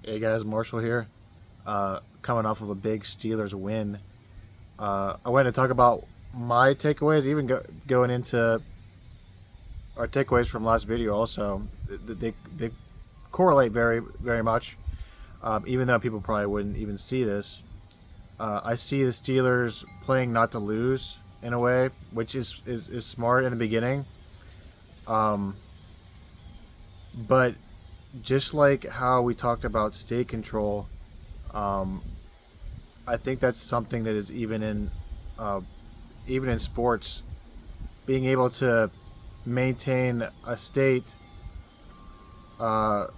Hey guys, Marshall here. Coming off of a big Steelers win. I wanted to talk about my takeaways, even going into our takeaways from last video. Also, they correlate very much. Even though people probably wouldn't even see this, I see the Steelers playing not to lose in a way, which is smart in the beginning. Um, but just like how we talked about state control, um, I think that's something that is uh, even in sports, being able to maintain a state uh,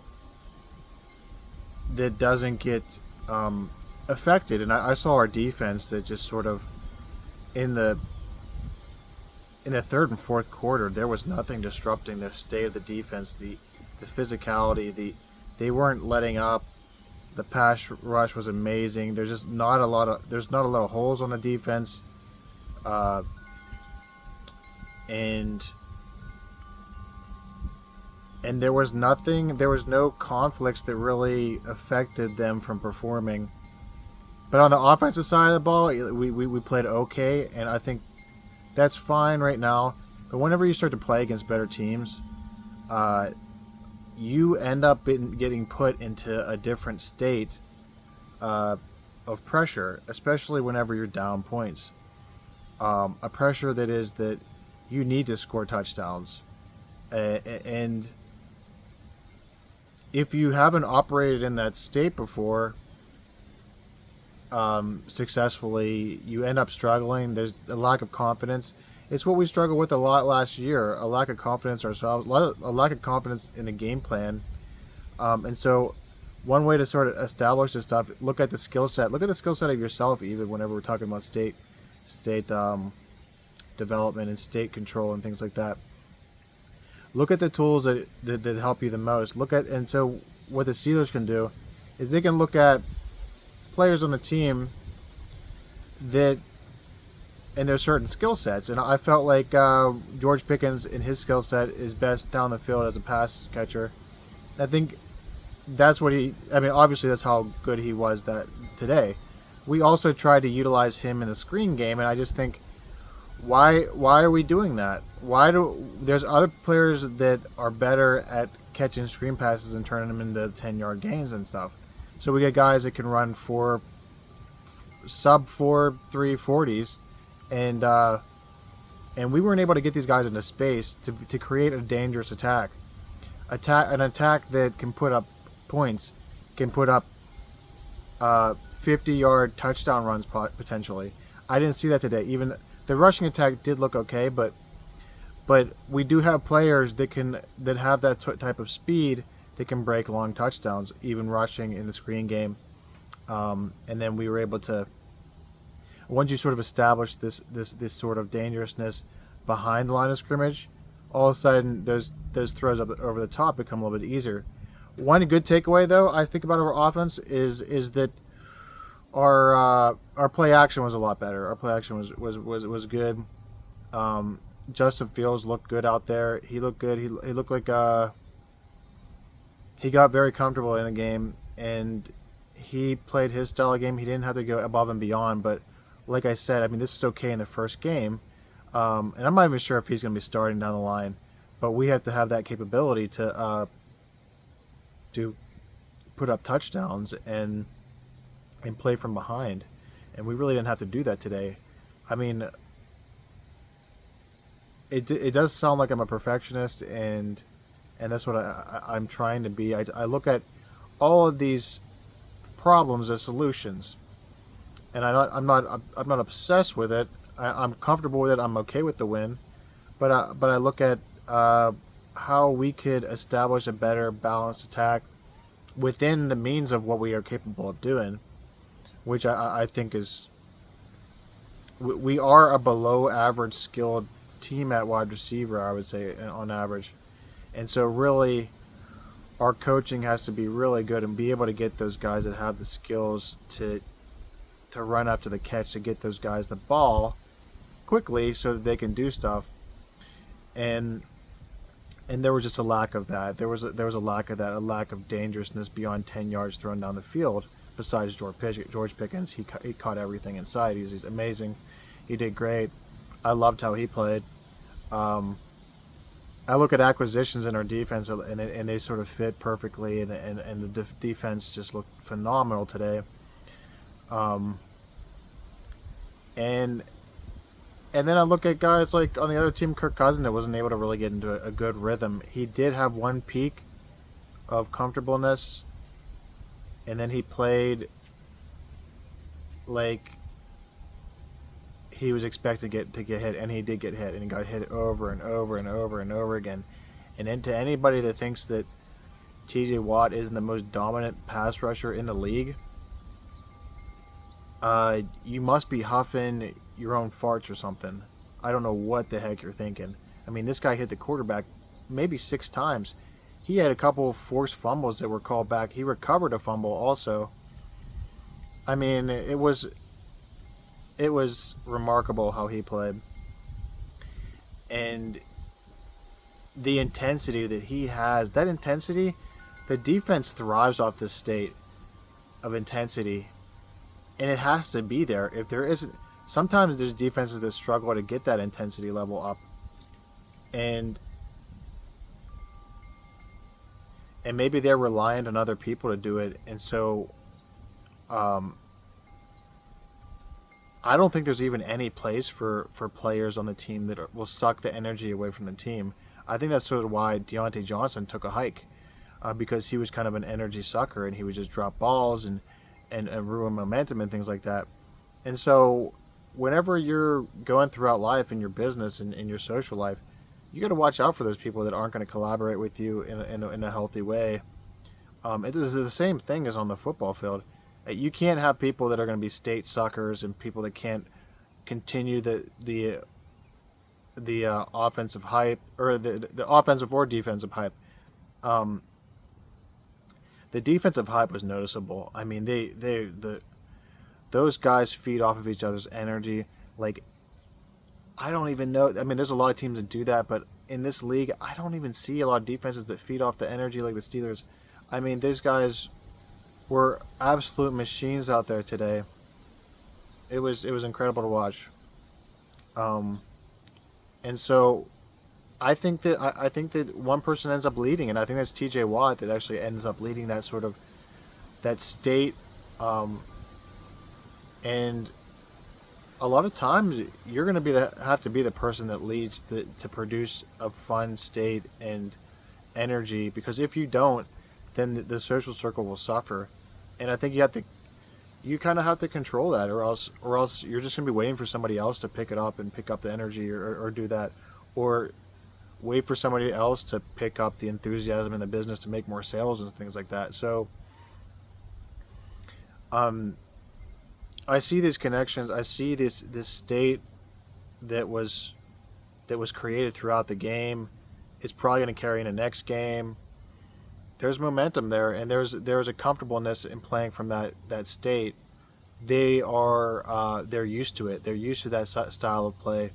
that doesn't get um, affected. And I saw our defense that just sort of in the third and fourth quarter, there was nothing disrupting the state of the defense, the physicality, they weren't letting up. The pass rush was amazing. There's not a lot of holes on the defense, uh, and there was nothing. There was no conflicts that really affected them from performing. But on the offensive side of the ball, we played okay, and I think that's fine right now. But whenever you start to play against better teams, uh, you end up getting put into a different state uh, of pressure, especially whenever you're down points. A pressure that is that you need to score touchdowns. And if you haven't operated in that state before successfully, you end up struggling. There's a lack of confidence. It's what we struggled with a lot last year, a lack of confidence ourselves, a lack of confidence in the game plan. And so one way to sort of establish this stuff, look at the skill set. Look at the skill set of yourself, even whenever we're talking about state development and state control and things like that. Look at the tools that help you the most. And so what the Steelers can do is they can look at players on the team that and there's certain skill sets. And I felt like George Pickens in his skill set is best down the field as a pass catcher. I think that's what obviously that's how good he was that today. We also tried to utilize him in the screen game, and I just think, why are we doing that? There's other players that are better at catching screen passes and turning them into 10-yard gains and stuff. So we get guys that can run sub 4.3 40s, and we weren't able to get these guys into space to create a dangerous an attack that can put up points, can put up 50-yard touchdown runs potentially. I didn't see that today. Even the rushing attack did look okay, but we do have players that have that type of speed that can break long touchdowns, even rushing in the screen game. And then we were able to, once you sort of establish this sort of dangerousness behind the line of scrimmage, all of a sudden those throws over the top become a little bit easier. One good takeaway, though, I think about our offense is that our play action was a lot better. Our play action was good. Justin Fields looked good out there. He looked good. He looked like he got very comfortable in the game, and he played his style of game. He didn't have to go above and beyond, but like I said, this is okay in the first game, and I'm not even sure if he's going to be starting down the line, but we have to have that capability to put up touchdowns and play from behind, and we really didn't have to do that today. It does sound like I'm a perfectionist, and that's what I'm trying to be. I look at all of these problems as solutions, and I'm not obsessed with it. I'm comfortable with it. I'm okay with the win, but I look at how we could establish a better balanced attack within the means of what we are capable of doing, which I think is we are a below average skilled team at wide receiver, I would say, on average. And so really our coaching has to be really good and be able to get those guys that have the skills to run up to the catch, to get those guys the ball quickly so that they can do stuff. And and there was just a lack of that. There was a lack of that, a lack of dangerousness beyond 10 yards thrown down the field. Besides George Pickens, he caught everything in sight. He's amazing. He did great. I loved how he played. Um, I look at acquisitions in our defense, and they sort of fit perfectly, and the defense just looked phenomenal today. Um, and and then I look at guys like on the other team, Kirk Cousins, that wasn't able to really get into a good rhythm. He did have one peak of comfortableness, and then he played like he was expected to get hit, and he did get hit, and he got hit over and over and over and over again. And then to anybody that thinks that T.J. Watt isn't the most dominant pass rusher in the league, you must be huffing your own farts or something. I don't know what the heck you're thinking. I mean, this guy hit the quarterback maybe 6 times. He had a couple forced fumbles that were called back. He recovered a fumble also. I mean, it was remarkable how he played. And the intensity that he has, that intensity, the defense thrives off this state of intensity. And it has to be there. If there isn't, sometimes there's defenses that struggle to get that intensity level up. And maybe they're reliant on other people to do it. And so I don't think there's even any place for players on the team that will suck the energy away from the team. I think that's sort of why Deontay Johnson took a hike, because he was kind of an energy sucker, and he would just drop balls and ruin momentum and things like that. And so whenever you're going throughout life in your business and in your social life, you got to watch out for those people that aren't going to collaborate with you in a healthy way. It is the same thing as on the football field. You can't have people that are going to be state suckers and people that can't continue the offensive hype, or the offensive or defensive hype. The defensive hype was noticeable. I mean, those guys feed off of each other's energy. Like, I don't even know. I mean, there's a lot of teams that do that, but in this league, I don't even see a lot of defenses that feed off the energy like the Steelers. I mean, these guys were absolute machines out there today. It was incredible to watch. And so I think that one person ends up leading, and I think that's T.J. Watt that actually ends up leading that sort of that state. And a lot of times you're going to have to be the person that leads to produce a fun state and energy, because if you don't, then the social circle will suffer. And I think you kind of have to control that, or else you're just going to be waiting for somebody else to pick it up and pick up the energy, or do that, or wait for somebody else to pick up the enthusiasm in the business to make more sales and things like that. So I see these connections. I see this state that was created throughout the game. It's probably going to carry in the next game. There's momentum there, and there's a comfortableness in playing from that state. They're used to it. They're used to that style of play,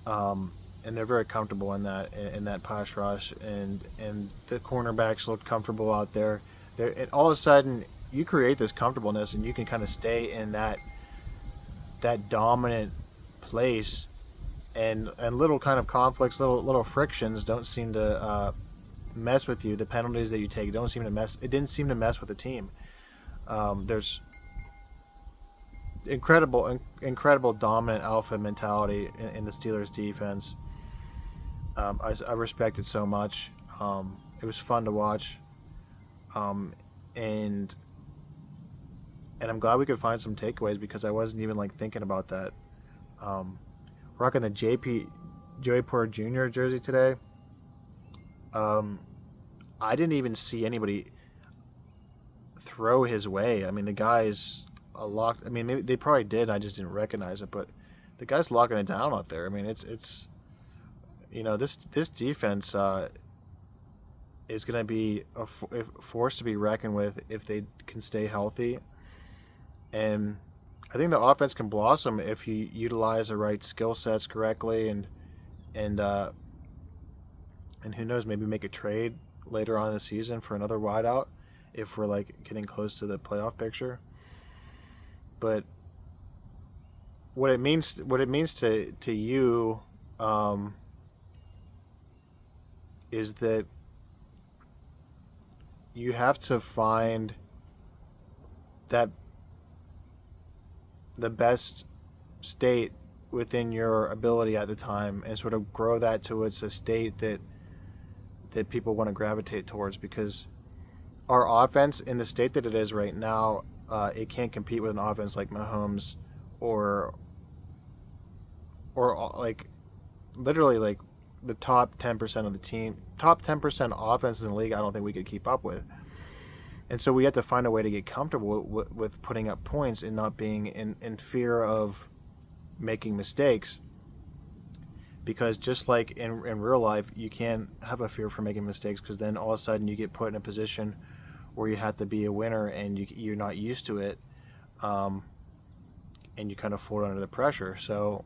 and they're very comfortable in that pass rush. And the cornerbacks looked comfortable out there. And all of a sudden, you create this comfortableness, and you can kind of stay in that dominant place, and little kind of conflicts, little frictions don't seem to mess with you. The penalties that you take don't seem to mess. It didn't seem to mess with the team. There's incredible dominant alpha mentality in the Steelers defense. I respect it so much. It was fun to watch, and I'm glad we could find some takeaways, because I wasn't even thinking about that. Rocking the Joey Porter Jr. jersey today. I didn't even see anybody throw his way. I mean, the guy's locked. I mean, they probably did. I just didn't recognize it, but the guy's locking it down out there. I mean, it's this defense is going to be a force to be reckoned with if they can stay healthy. And I think the offense can blossom if you utilize the right skill sets correctly and and who knows, maybe make a trade later on in the season for another wideout if we're like getting close to the playoff picture. But what it means to you is that you have to find that the best state within your ability at the time and sort of grow that to it's a state that people want to gravitate towards, because our offense in the state that it is right now, it can't compete with an offense like Mahomes or like literally like the top 10% of the team, top 10% offenses in the league. I don't think we could keep up with. And so we have to find a way to get comfortable with putting up points and not being in fear of making mistakes. Because just like in real life, you can't have a fear for making mistakes, because then all of a sudden you get put in a position where you have to be a winner and you're not used to it, and you kind of fold under the pressure. So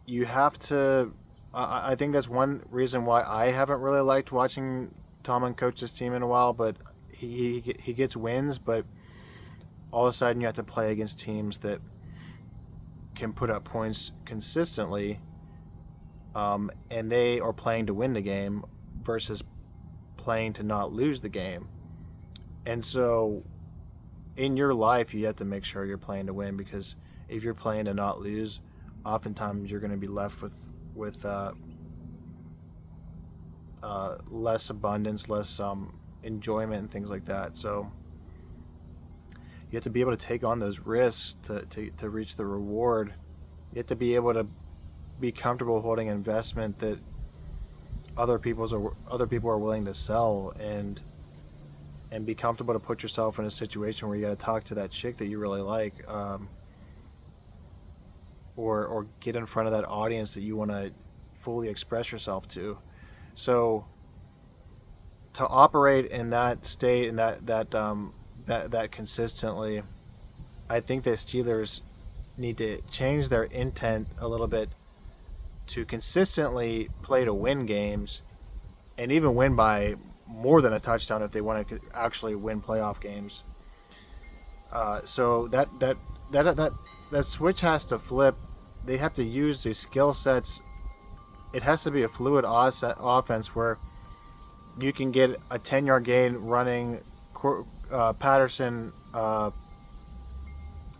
you have to. I think that's one reason why I haven't really liked watching Tomlin coach this team in a while. But he gets wins, but all of a sudden you have to play against teams that can put up points consistently, and they are playing to win the game versus playing to not lose the game. And so in your life you have to make sure you're playing to win, because if you're playing to not lose, oftentimes you're going to be left with less abundance, less enjoyment and things like that. So you have to be able to take on those risks to reach the reward. You have to be able to be comfortable holding investment that other people are willing to sell, and be comfortable to put yourself in a situation where you got to talk to that chick that you really like, or get in front of that audience that you want to fully express yourself to. So to operate in that state and that consistently, I think the Steelers need to change their intent a little bit to consistently play to win games, and even win by more than a touchdown if they want to actually win playoff games. So that switch has to flip. They have to use the skill sets. It has to be a fluid offense where you can get a 10-yard gain running Patterson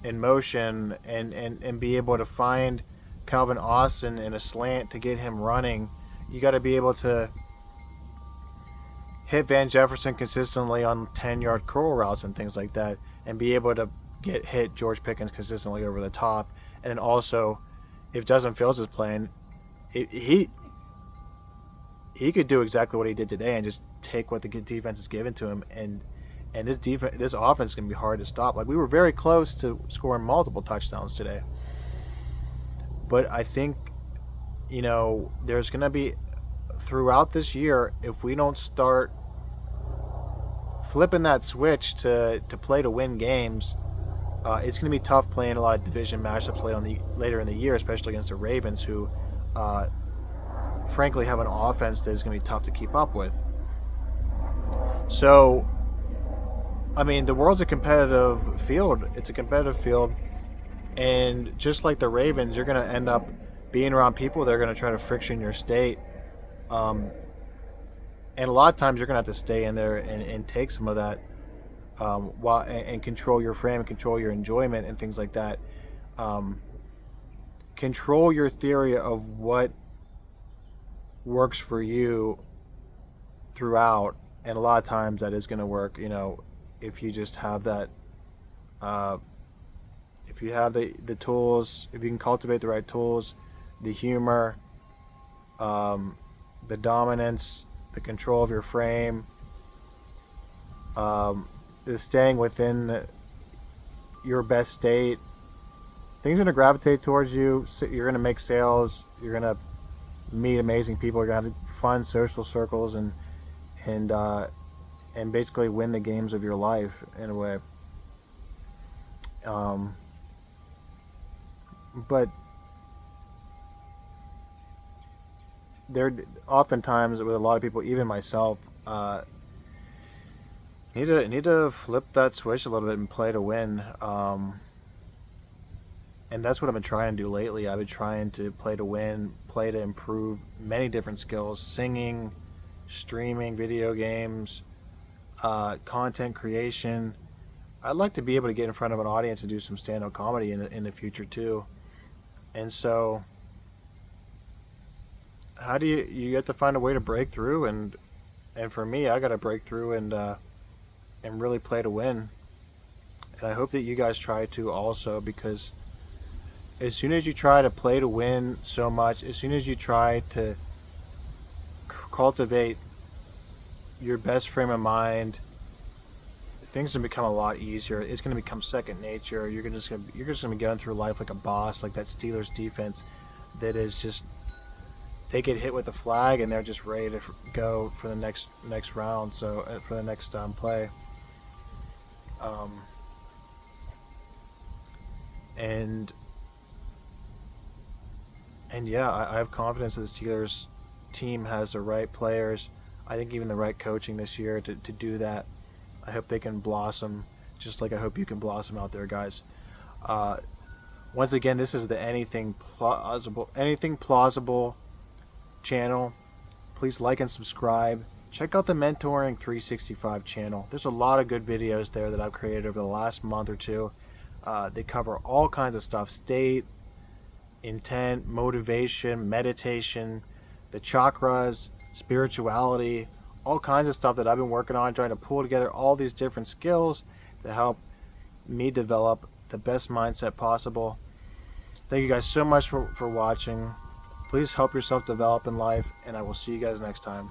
in motion and be able to find Calvin Austin in a slant to get him running. You got to be able to hit Van Jefferson consistently on 10-yard curl routes and things like that, and be able to hit George Pickens consistently over the top. And then also, if Justin Fields is playing, he could do exactly what he did today and just take what the good defense is given to him, and this offense is going to be hard to stop. Like, we were very close to scoring multiple touchdowns today. But I think, there's going to be, throughout this year, if we don't start flipping that switch to play to win games, it's going to be tough playing a lot of division matchups later in the year, especially against the Ravens, who frankly have an offense that is going to be tough to keep up with. So, I mean, the world's a competitive field. It's a competitive field. And just like the Ravens, you're going to end up being around people that are going to try to friction your state. And a lot of times you're going to have to stay in there and take some of that and control your frame and control your enjoyment and things like that. Control your theory of what works for you throughout. And a lot of times that is going to work, if you just have that, if you have the tools, if you can cultivate the right tools, the humor, the dominance, the control of your frame, the staying within your best state, things are going to gravitate towards you. You're going to make sales. You're going to meet amazing people. You're going to have fun social circles and basically win the games of your life in a way. But, there oftentimes with a lot of people, even myself, need to flip that switch a little bit and play to win. And that's what I've been trying to do lately. I've been trying to play to win, play to improve many different skills: singing, streaming, video games, content creation. I'd like to be able to get in front of an audience and do some stand-up comedy in the future too. And so, how do you have to find a way to break through, and for me, I got to break through and really play to win. And I hope that you guys try to also, because as soon as you try to play to win so much, as soon as you try to cultivate your best frame of mind, things are going to become a lot easier. It's going to become second nature. You're just going to be going through life like a boss, like that Steelers defense that is just, they get hit with a flag and they're just ready to go for the next round. So for the next play, and yeah, I have confidence that the Steelers team has the right players. I think even the right coaching this year to do that. I hope they can blossom, just like I hope you can blossom out there, guys. Once again, this is the Anything Plausible channel. Please like and subscribe. Check out the Mentoring 365 channel. There's a lot of good videos there that I've created over the last month or two. They cover all kinds of stuff: state, intent, motivation, meditation, the chakras, spirituality, all kinds of stuff that I've been working on, trying to pull together all these different skills to help me develop the best mindset possible. Thank you guys so much for watching. Please help yourself develop in life, and I will see you guys next time.